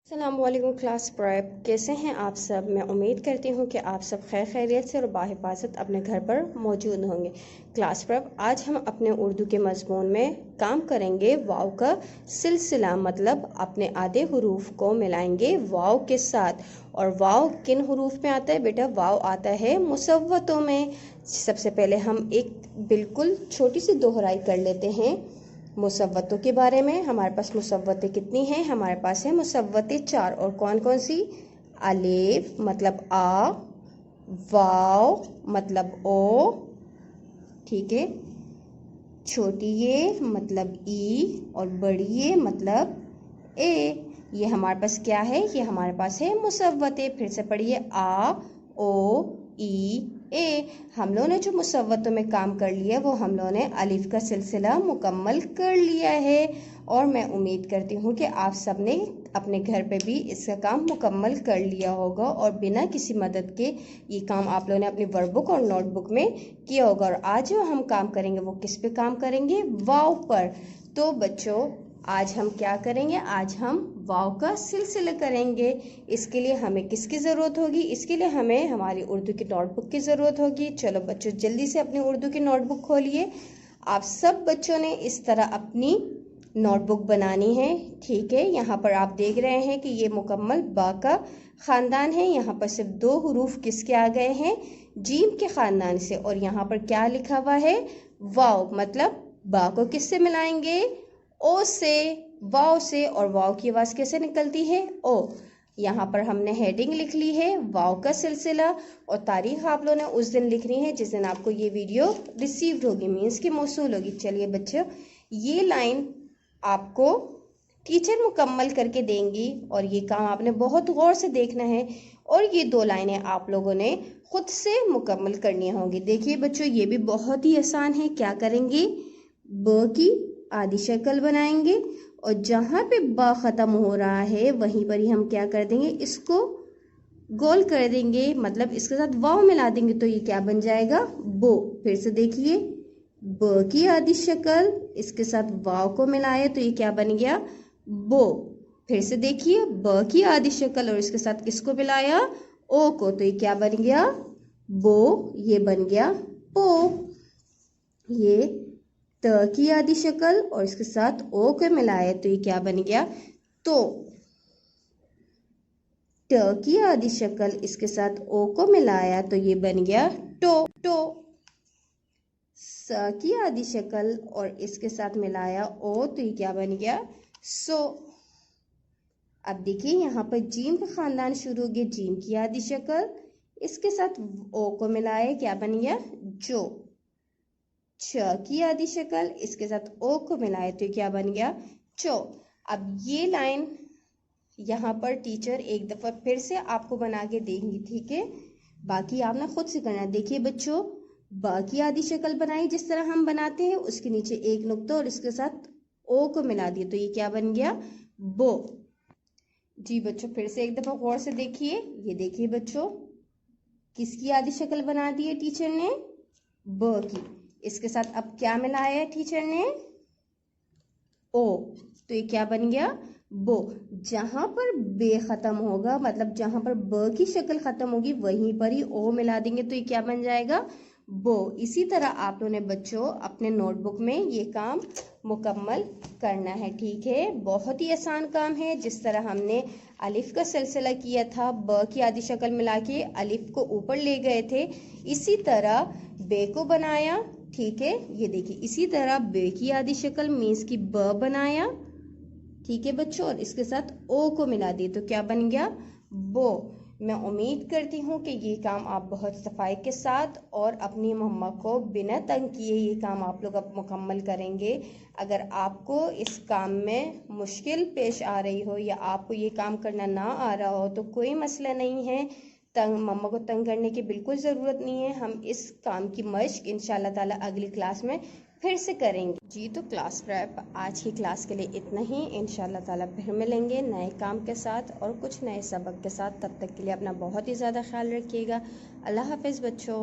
अस्सलामुअलैकुम class prep, कैसे हैं आप सब। मैं उम्मीद करती हूँ कि आप सब खैर खैरियत से और बाहिफाजत अपने घर पर मौजूद होंगे। क्लास प्रेप, आज हम अपने उर्दू के मजमून में काम करेंगे वाव का सिलसिला, मतलब अपने आधे हरूफ को मिलाएंगे वाव के साथ। और वाव किन हरूफ में आता है बेटा? वाव आता है मुसव्वतों में। सबसे पहले हम एक बिल्कुल छोटी सी दोहराई कर लेते हैं मुसव्वतों के बारे में। हमारे पास मुसव्वतें कितनी हैं? हमारे पास है मुसव्वतें 4। और कौन कौन सी? अलिफ मतलब आ, वाव मतलब ओ, ठीक है, छोटी ये मतलब ई, और बड़ी ये मतलब ए। ये हमारे पास क्या है? ये हमारे पास है मुसव्वतें। फिर से पढ़िए, आ, ओ, ई, ए। हम लोगों ने जो मुसव्वतों में काम कर लिया वो हम लोगों ने अलिफ का सिलसिला मुकम्मल कर लिया है। और मैं उम्मीद करती हूँ कि आप सब ने अपने घर पे भी इसका काम मुकम्मल कर लिया होगा और बिना किसी मदद के ये काम आप लोगों ने अपनी वर्कबुक और नोटबुक में किया होगा। और आज जो हम काम करेंगे वो किस पे काम करेंगे? वाव पर। तो बच्चों, आज हम क्या करेंगे? आज हम वाव का सिलसिला करेंगे। इसके लिए हमें किसकी ज़रूरत होगी? इसके लिए हमें हमारी उर्दू की नोटबुक की ज़रूरत होगी। चलो बच्चों, जल्दी से अपनी उर्दू की नोटबुक खोलिए। आप सब बच्चों ने इस तरह अपनी नोटबुक बनानी है, ठीक है। यहाँ पर आप देख रहे हैं कि ये मुकम्मल बा का ख़ानदान है। यहाँ पर सिर्फ 2 हरूफ किसके आ गए हैं? जीम के ख़ानदान से। और यहाँ पर क्या लिखा हुआ है? वाव, मतलब बा को किससे मिलाएंगे? ओ से, वाव से। और वाव की आवाज़ कैसे निकलती है? ओ। यहाँ पर हमने हेडिंग लिख ली है वाव का सिलसिला, और तारीख आप लोगों ने उस दिन लिखनी है जिस दिन आपको ये वीडियो रिसीव्ड होगी, मीन्स की मौसूल होगी। चलिए बच्चों, ये लाइन आपको टीचर मुकम्मल करके देंगी और ये काम आपने बहुत गौर से देखना है। और ये 2 लाइनें आप लोगों ने खुद से मुकम्मल करनी होंगी। देखिए बच्चों, ये भी बहुत ही आसान है। क्या करेंगे? ब की आधी शक्ल बनाएंगे और जहाँ पे ब ख़त्म हो रहा है वहीं पर ही हम क्या कर देंगे? इसको गोल कर देंगे, मतलब इसके साथ वाव मिला देंगे। तो ये क्या बन जाएगा? बो। फिर से देखिए, ब की आधी शक्ल, इसके साथ वाव को मिलाए तो ये क्या बन गया? बो। फिर से देखिए, ब की आधी शक्ल और इसके साथ किसको मिलाया? ओ को, तो ये क्या बन गया? बो। ये बन गया पो। ये त की आधी शक्ल और इसके साथ ओ को मिलाए तो ये क्या बन गया? तो। ट की आधी शक्ल, इसके साथ ओ को मिलाया तो ये बन गया टो। टो। स की आधी शक्ल और इसके साथ मिलाया ओ तो ये क्या बन गया? सो। अब देखिए, यहाँ पर जीम का खानदान शुरू हो गया। जीम की आधी शक्ल, इसके साथ ओ को मिलाया, क्या बन गया? जो। छ की आधी शक्ल, इसके साथ ओ को मिलाए तो क्या बन गया? चो। अब ये लाइन यहाँ पर टीचर एक दफ़ा फिर से आपको बना के देंगी, ठीक है। बाकी आपने खुद से करना है। देखिए बच्चों, बा की आधी शक्ल बनाई जिस तरह हम बनाते हैं, उसके नीचे एक नुक्ता और इसके साथ ओ को मिला दिया तो ये क्या बन गया? बो। जी बच्चों, फिर से एक दफ़ा गौर से देखिए। ये देखिए बच्चों, किसकी आधी शक्ल बना दी है टीचर ने? ब की। इसके साथ अब क्या मिलाया है टीचर ने? ओ। तो ये क्या बन गया? बो। जहां पर बे खत्म होगा, मतलब जहां पर ब की शक्ल खत्म होगी वहीं पर ही ओ मिला देंगे तो ये क्या बन जाएगा? बो। इसी तरह आप लोगों ने बच्चों अपने नोटबुक में ये काम मुकम्मल करना है, ठीक है। बहुत ही आसान काम है। जिस तरह हमने अलिफ का सिलसिला किया था, ब की आधी शक्ल मिला के अलिफ को ऊपर ले गए थे, इसी तरह बे को बनाया, ठीक है। ये देखिए, इसी तरह बे की आधी शक्ल मीन्स की ब बनाया, ठीक है बच्चों, और इसके साथ ओ को मिला दिए तो क्या बन गया? बो। मैं उम्मीद करती हूँ कि ये काम आप बहुत सफाई के साथ और अपनी मम्मा को बिना तंग किए ये काम आप लोग अब मुकम्मल करेंगे। अगर आपको इस काम में मुश्किल पेश आ रही हो या आपको ये काम करना ना आ रहा हो तो कोई मसला नहीं है। मम्मा को तंग करने की बिल्कुल ज़रूरत नहीं है। हम इस काम की मश्क इंशाल्लाह ताला अगली क्लास में फिर से करेंगे। जी तो क्लास प्रेप आज की क्लास के लिए इतना ही। इंशाल्लाह ताला फिर मिलेंगे नए काम के साथ और कुछ नए सबक के साथ। तब तक के लिए अपना बहुत ही ज़्यादा ख्याल रखिएगा। अल्लाह हाफिज़ बच्चों।